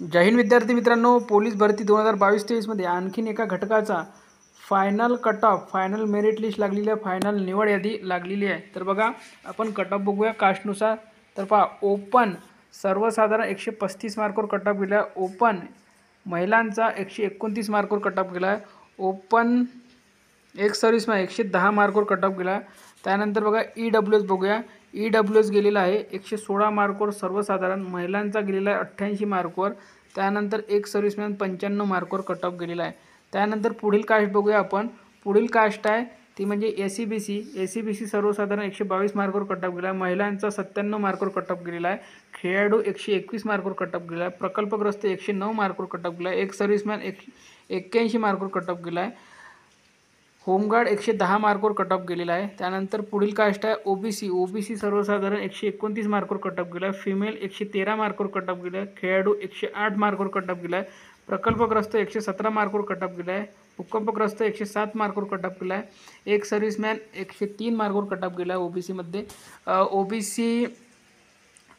जय हिंद विद्यार्थी मित्रांनो, पोलीस भरती 2022-23 मध्ये आणखीन एका घटकाचा final cut off, final merit list लागलेली आहे, फायनल निवड यादी लागलेली आहे। तर बघा आपण कट ऑफ बघूया कास्टनुसार। तर पहा, ओपन सर्वसाधारण 135 मार्कवर कट ऑफ गेला आहे। ओपन महिलांचा 129 मार्कवर कट ऑफ गेला आहे। ओपन एक सर्व्हिसमॅन 110 मार्कवर कट ऑफ गेला। त्यानंतर बघा EWS बघूया। EWS गेलेला आहे 116 मार्कवर सर्वसाधारण, महिलांचा गेलेला आहे 88 मार्कवर। त्यानंतर एक सर्व्हिसमॅन 95 मार्कवर कट ऑफ गेलेला आहे। त्यानंतर पुढील कास्ट बघूया आपण। पुढील कास्ट आहे ती म्हणजे SCBC सर्वसाधारण 122 मार्कवर कट ऑफ गेला आहे। महिलांचा 97 मार्कवर कट ऑफ गेलेला आहे। खेळाडू 121 मार्कवर कट ऑफ गेला आहे। प्रकल्पग्रस्त 109 मार्कवर कट ऑफ गेला आहे। एक सर्व्हिसमॅन 81 मार्कवर कट ऑफ गेला आहे। होमगार्ड 110 मार्कवर कट ऑफ गेलेला आहे। त्यानंतर पुढील कास्ट आहे OBC सर्वसाधारण 129 मार्कवर कट ऑफ गेला आहे। फिमेल 113 मार्कवर कट ऑफ गेला आहे। खेळाडू 108 मार्कवर कट ऑफ गेला आहे। प्रकल्पग्रस्त 117 मार्कवर कट ऑफ गेला आहे। भूकंपग्रस्त 107 मार्कवर कट ऑफ गेला आहे। एक सर्व्हिसमॅन 103 मार्कवर कट ऑफ गेला आहे OBC मध्ये। OBC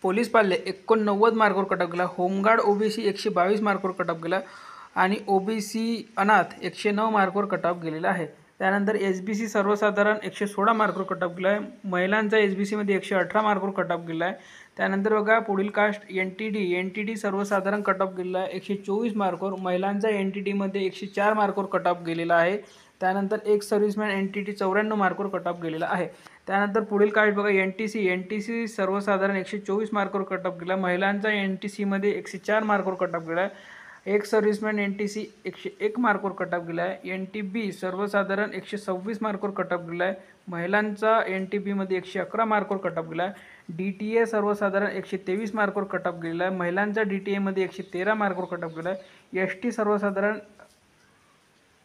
पोलीस पाल्य 89 मार्कवर कट ऑफ गेला। होमगार्ड OBC 122 मार्कवर कट ऑफ गेला आणि OBC अनाथ 109 मार्कवर कट ऑफ गेलेला आहे। त्यानंतर SBC सर्वसाधारण 116 मार्कवर कट ऑफ गेला आहे। महिलांचा SBC मध्ये 118 मार्कवर कट ऑफ गेला आहे। त्यानंतर बघा पुढील कास्ट NTD सर्वसाधारण कट ऑफ गेलेला आहे 124 मार्कवर। महिलांचा NTD मध्ये 104 मार्कवर कट ऑफ गेलेला आहे। त्यानंतर एक सर्व्हिसमॅन NTD 94 मार्कवर कट ऑफ गेलेला आहे। त्यानंतर पुढील कास्ट बघा NTC सर्वसाधारण 124 मार्कवर कट ऑफ गेला। महिलांचा NTC मध्ये 104 मार्कवर कट ऑफ गेला आहे। एक सर्व्हिसमॅन NTC 101 मार्कवर कट ऑफ गेला आहे। NTB सर्वसाधारण 126 मार्कवर कट ऑफ गेला आहे। महिलांचा NTB मध्ये 111 मार्कवर कट ऑफ गेला आहे। DTA सर्वसाधारण 123 मार्कवर कट ऑफ गेलेला आहे। महिलांचा DTA मध्ये 113 मार्कवर कट ऑफ गेला आहे। ST सर्वसाधारण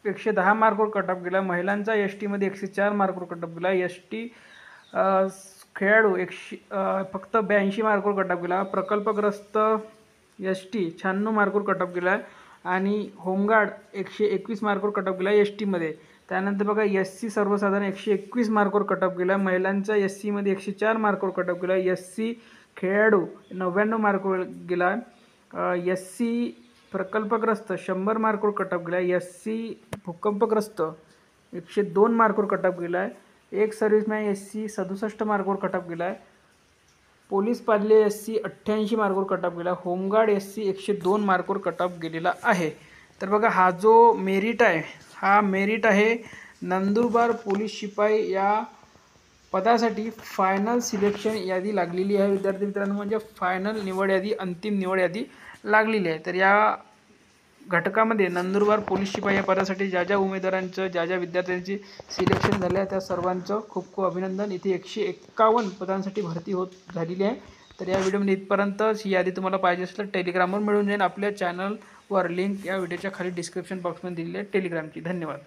110 मार्कवर कट ऑफ गेला। महिलांचा ST मध्ये 104 मार्कवर कट ऑफ गेला। ST खेळाडू फक्त 82 मार्कवर कट ऑफ गेला। प्रकल्पग्रस्त ST 96 मार्कवर कट ऑफ गेला आणि होमगार्ड 121 मार्कवर कट ऑफ गेला ST मध्ये। त्यानंतर बघा SC सर्वसाधारण 121 मार्कवर कट ऑफ गेला। महिलांचा SC मध्ये 104 मार्कवर कट ऑफ गेला। SC खेळाडू 99 मार्कवर गेला। SC प्रकल्पग्रस्त 100 मार्कवर कट ऑफ गेला। SC भूकंपग्रस्त 102 मार्कवर कट ऑफ गेला आहे। एक सर्व्हिसमॅन SC 67 मार्कवर कट ऑफ गेला आहे। पोलीस पाल्य SC 88 मार्कवर कट ऑफ गेला। होमगार्ड SC 102 मार्कवर कट ऑफ गेलेला आहे। तर बघा हा जो मेरिट आहे, हा मेरिट आहे नंदुरबार पोलीस शिपाई या पदासाठी फायनल सिलेक्शन यादी लागलेली आहे विद्यार्थी मित्रांनो, म्हणजे फायनल निवड यादी, अंतिम निवड यादी लागलेली आहे। तर या घटकामध्ये नंदुरबार पोलीस शिपाई या पदासाठी ज्या उमेदवारांचं, ज्या विद्यार्थ्यांची सिलेक्शन झाले आहे त्या सर्वांचं खूप खूप अभिनंदन। इथे 151 पदांसाठी भरती झालेली आहे। तर या व्हिडिओमध्ये इथपर्यंतच। ही यादी तुम्हाला पाहिजे असेल तर टेलिग्रामवर मिळून जाईल। आपल्या चॅनलवर लिंक या व्हिडिओच्या खाली डिस्क्रिप्शन बॉक्समध्ये दिलेली आहे टेलिग्रामची। धन्यवाद।